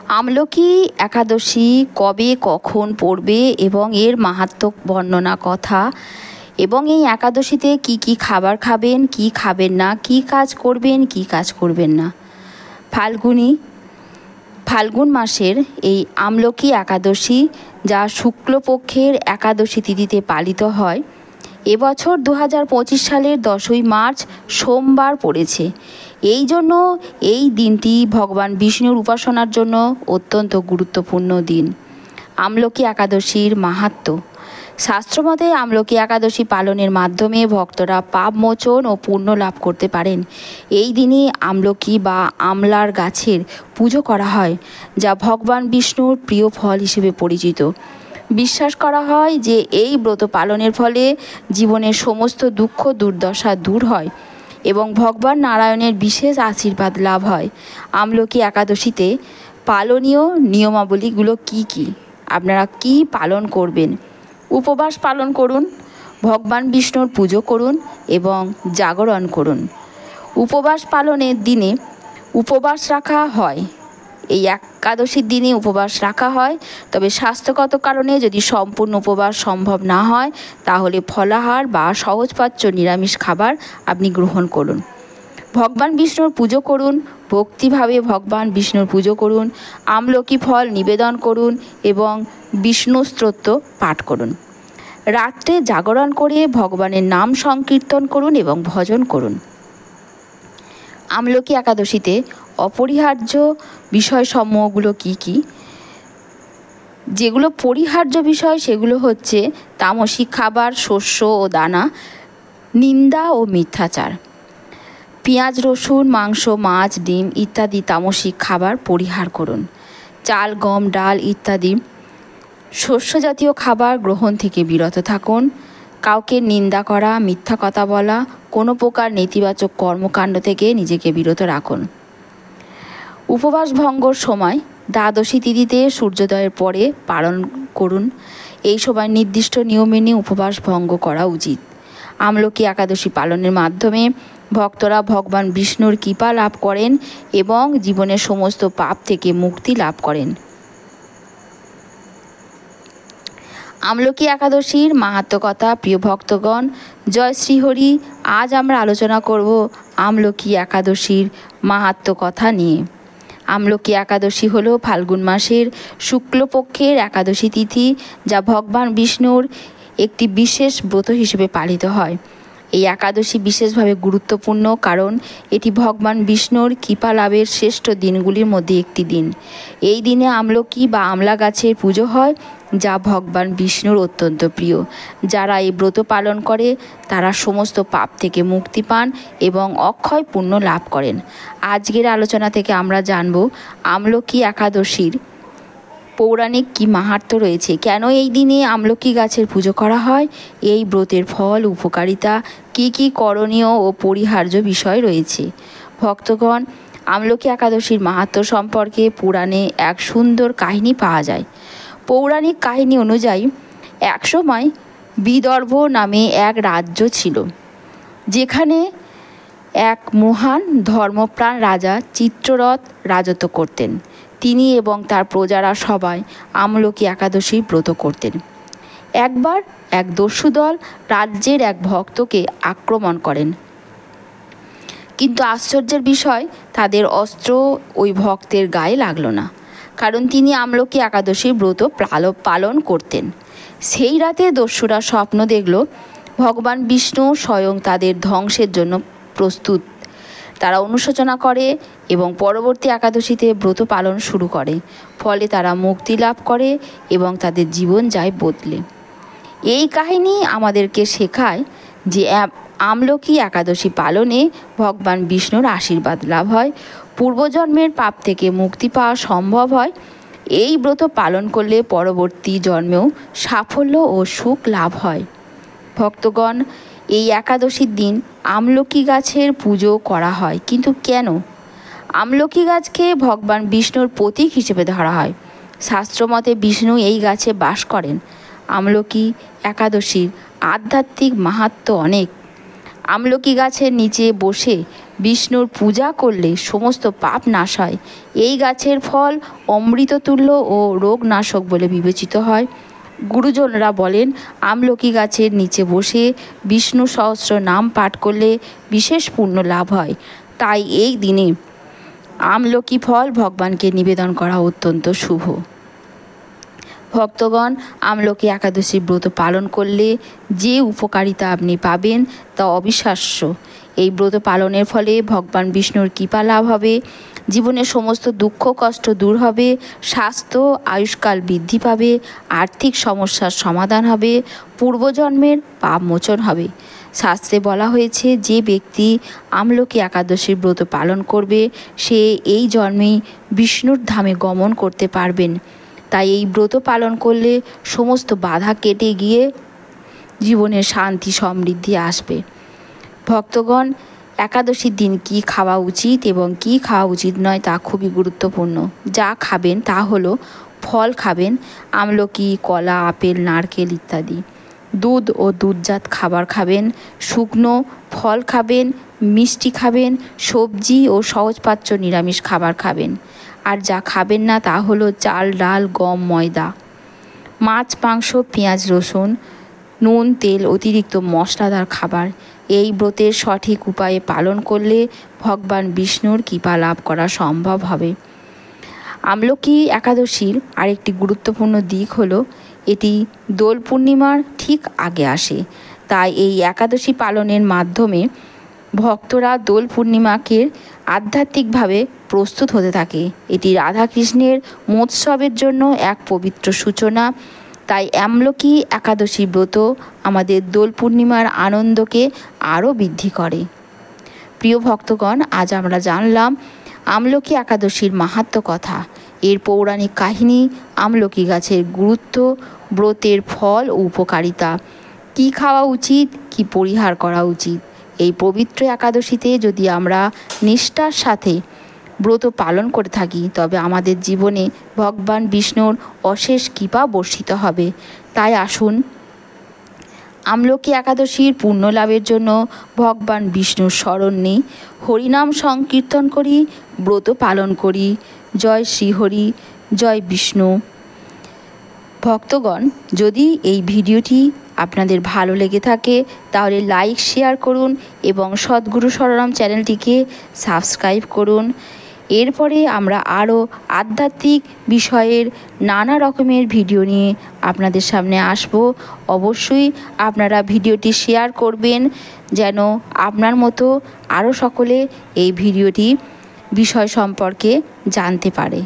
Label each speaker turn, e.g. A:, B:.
A: আমলকি একাদশী কবে কখন পড়বে এবং এর মাহাত্ম্য বর্ণনা কথা এবং এই একাদশীতে কি কি খাবার খাবেন, কি খাবেন না, কি কাজ করবেন, কি কাজ করবেন না। ফাল্গুন মাসের এই আমলকি একাদশী, যা শুক্লপক্ষের একাদশী তিথিতে পালিত হয়, এবছর 2025 সালের 10ই মার্চ সোমবার পড়েছে। এই জন্য এই দিনটি ভগবান বিষ্ণুর উপাসনার জন্য অত্যন্ত গুরুত্বপূর্ণ দিন। আমলকি একাদশীর মাহাত্ম্য। শাস্ত্রমতে আমলকি একাদশী পালনের মাধ্যমে ভক্তরা পাপমোচন ও পুণ্য লাভ করতে পারেন। এই দিনে আমলকি বা আমলার গাছের পুজো করা হয়, যা ভগবান বিষ্ণুর প্রিয় ফল হিসেবে পরিচিত। বিশ্বাস করা হয় যে এই ব্রত পালনের ফলে জীবনের সমস্ত দুঃখ দুর্দশা দূর হয় এবং ভগবান নারায়ণের বিশেষ আশীর্বাদ লাভ হয়। আমলকি একাদশীতে পালনীয় নিয়মাবলীগুলো কি কি? আপনারা কি পালন করবেন? উপবাস পালন করুন, ভগবান বিষ্ণুর পুজো করুন এবং জাগরণ করুন। উপবাস পালনের দিনে উপবাস রাখা হয়। এই একাদশীর দিনে উপবাস রাখা হয়, তবে স্বাস্থ্যগত কারণে যদি সম্পূর্ণ উপবাস সম্ভব না হয়, তাহলে ফলাহার বা সহজপাচ্য নিরামিষ খাবার আপনি গ্রহণ করুন। ভগবান বিষ্ণুর পুজো করুন, ভক্তিভাবে ভগবান বিষ্ণুর পুজো করুন, আমলকি ফল নিবেদন করুন এবং বিষ্ণু স্তোত্র পাঠ করুন। রাত্রে জাগরণ করে ভগবানের নাম সংকীর্তন করুন এবং ভজন করুন। আমলকি একাদশীতে অপরিহার্য বিষয়সমূহগুলো কি কি? যেগুলো পরিহার্য বিষয় সেগুলো হচ্ছে তামসিক খাবার, শস্য ও দানা, নিন্দা ও মিথ্যাচার। পেঁয়াজ, রসুন, মাংস, মাছ, ডিম ইত্যাদি তামসিক খাবার পরিহার করুন। চাল, গম, ডাল ইত্যাদি শস্য জাতীয় খাবার গ্রহণ থেকে বিরত থাকুন। কাউকে নিন্দা করা, মিথ্যা কথা বলা, কোনো প্রকার নেতিবাচক কর্মকাণ্ড থেকে নিজেকে বিরত রাখুন। উপবাস ভঙ্গর সময় দ্বাদশী তিথিতে সূর্যোদয়ের পরে পালন করুন। এই সময় নির্দিষ্ট নিয়ম মেনে উপবাস ভঙ্গ করা উচিত। আমলকি একাদশী পালনের মাধ্যমে ভক্তরা ভগবান বিষ্ণুর কৃপা লাভ করেন এবং জীবনের সমস্ত পাপ থেকে মুক্তি লাভ করেন। আমলকি একাদশীর মাহাত্ম্য কথা। প্রিয় ভক্তগণ, জয় শ্রীহরি। আজ আমরা আলোচনা করব আমলকি একাদশীর মাহাত্ম্য কথা নিয়ে। আমলকি একাদশী হল ফাল্গুন মাসের শুক্লপক্ষের একাদশী তিথি, যা ভগবান বিষ্ণুর একটি বিশেষ ব্রত হিসেবে পালিত হয়। এই একাদশী বিশেষভাবে গুরুত্বপূর্ণ কারণ এটি ভগবান বিষ্ণুর কৃপা লাভের শ্রেষ্ঠ দিনগুলির মধ্যে একটি দিন। এই দিনে আমলকি বা আমলা গাছের পুজো হয়, যা ভগবান বিষ্ণুর অত্যন্ত প্রিয়। যারা এই ব্রত পালন করে তারা সমস্ত পাপ থেকে মুক্তি পান এবং অক্ষয় পুণ্য লাভ করেন। আজকের আলোচনা থেকে আমরা জানব আমলকি একাদশীর পৌরাণিক কি মাহাত্ম্য রয়েছে, কেন এই দিনে আমলকি গাছের পুজো করা হয়, এই ব্রতের ফল, উপকারিতা, কি কি করণীয় ও পরিহার্য বিষয় রয়েছে। ভক্তগণ, আমলকি একাদশীর মাহাত্ম্য সম্পর্কে পুরাণে এক সুন্দর কাহিনী পাওয়া যায়। পৌরাণিক কাহিনী অনুযায়ী একসময় বিদর্ভ নামে এক রাজ্য ছিল, যেখানে এক মহান ধর্মপ্রাণ রাজা চিত্ররথ রাজত্ব করতেন। তিনি এবং তার প্রজারা সবাই আমলকি একাদশী ব্রত করতেন। একবার এক দস্যুদল রাজ্যের এক ভক্তকে আক্রমণ করেন, কিন্তু আশ্চর্যের বিষয়, তাদের অস্ত্র ওই ভক্তের গায়ে লাগলো না, কারণ তিনি আমলকি একাদশীর ব্রত পালন করতেন। সেই রাতে দস্যুরা স্বপ্ন দেখল ভগবান বিষ্ণু স্বয়ং তাদের ধ্বংসের জন্য প্রস্তুত। তারা অনুশোচনা করে এবং পরবর্তী একাদশীতে ব্রত পালন শুরু করে। ফলে তারা মুক্তি লাভ করে এবং তাদের জীবন যায় বদলে। এই কাহিনী আমাদেরকে শেখায় যে আমলকি একাদশী পালনে ভগবান বিষ্ণুর আশীর্বাদ লাভ হয়, পূর্বজন্মের পাপ থেকে মুক্তি পাওয়া সম্ভব হয়। এই ব্রত পালন করলে পরবর্তী জন্মেও সাফল্য ও সুখ লাভ হয়। ভক্তগণ, এই একাদশীর দিন আমলকি গাছের পুজো করা হয়, কিন্তু কেন? আমলকি গাছকে ভগবান বিষ্ণুর প্রতীক হিসেবে ধরা হয়। শাস্ত্রমতে বিষ্ণু এই গাছে বাস করেন। আমলকি একাদশীর আধ্যাত্মিক মাহাত্ম্য অনেক। আমলকি গাছের নিচে বসে বিষ্ণুর পূজা করলে সমস্ত পাপ নাশ হয়। এই গাছের ফল অমৃততুল্য ও রোগনাশক বলে বিবেচিত হয়। গুরুজনরা বলেন আমলকি গাছের নিচে বসে বিষ্ণু সহস্র নাম পাঠ করলে বিশেষ পুণ্য লাভ হয়। তাই এই দিনে আমলকি ফল ভগবানকে নিবেদন করা অত্যন্ত শুভ। ভক্তগণ, আমলকি একাদশী ব্রত পালন করলে যে উপকারিতা আপনি পাবেন তা অবিশ্বাস্য। এই ব্রত পালনের ফলে ভগবান বিষ্ণুর কৃপা লাভ হবে, জীবনের সমস্ত দুঃখ কষ্ট দূর হবে, স্বাস্থ্য আয়ুষ্কাল বৃদ্ধি পাবে, আর্থিক সমস্যার সমাধান হবে, পূর্বজন্মের পাপ মোচন হবে। শাস্ত্রে বলা হয়েছে যে ব্যক্তি আমলকি একাদশীর ব্রত পালন করবে সে এই জন্মেই বিষ্ণুর ধামে গমন করতে পারবেন। তাই এই ব্রত পালন করলে সমস্ত বাধা কেটে গিয়ে জীবনে শান্তি সমৃদ্ধি আসবে। ভক্তগণ, একাদশীর দিন কি খাওয়া উচিত এবং কি খাওয়া উচিত নয় তা খুবই গুরুত্বপূর্ণ। যা খাবেন তা হলো ফল খাবেন, আমলকি, কলা, আপেল, নারকেল ইত্যাদি। দুধ ও দুধজাত খাবার খাবেন, শুকনো ফল খাবেন, মিষ্টি খাবেন, সবজি ও সহজপাচ্য নিরামিষ খাবার খাবেন। আর যা খাবেন না তা হলো চাল, ডাল, গম, ময়দা, মাছ, মাংস, পেঁয়াজ, রসুন, নুন, তেল, অতিরিক্ত মশলাদার খাবার। এই ব্রতের সঠিক উপায়ে পালন করলে ভগবান বিষ্ণুর কৃপা লাভ করা সম্ভব হবে। আমলকি একাদশীর আরেকটি গুরুত্বপূর্ণ দিক হলো এটি দোল পূর্ণিমার ঠিক আগে আসে। তাই এই একাদশী পালনের মাধ্যমে ভক্তরা দোল পূর্ণিমাকে আধ্যাত্মিকভাবে প্রস্তুত হতে থাকে। এটি রাধাকৃষ্ণের মহোৎসবের জন্য এক পবিত্র সূচনা। তাই আমলকি একাদশী ব্রত আমাদের দোল পূর্ণিমার আনন্দকে আরও বৃদ্ধি করে। প্রিয় ভক্তগণ, আজ আমরা জানলাম আমলকি একাদশীর মাহাত্ম্য কথা, এর পৌরাণিক কাহিনী, আমলকি গাছের গুরুত্ব, ব্রতের ফল ও উপকারিতা, কী খাওয়া উচিত, কী পরিহার করা উচিত। এই পবিত্র একাদশীতে যদি আমরা নিষ্ঠার সাথে ব্রত পালন করে থাকি তবে আমাদের জীবনে ভগবান বিষ্ণুর অশেষ কৃপা বর্ষিত হবে। তাই আসুন আমলকি একাদশীর পুণ্য লাভের জন্য ভগবান বিষ্ণুর শরণ নিই, হরিনাম সংকীর্তন করি, ব্রত পালন করি। জয় শ্রীহরি, জয় বিষ্ণু। ভক্তগণ, যদি এই ভিডিওটি আপনাদের ভালো লেগে থাকে তাহলে লাইক, শেয়ার করুন এবং সদ্গুরু শরণম চ্যানেলটিকে সাবস্ক্রাইব করুন। এরপরে আমরা আরও আধ্যাত্মিক বিষয়ের নানা রকমের ভিডিও নিয়ে আপনাদের সামনে আসব। অবশ্যই আপনারা ভিডিওটি শেয়ার করবেন যেন আপনার মতো আরও সকলে এই ভিডিওটি বিষয় সম্পর্কে জানতে পারে।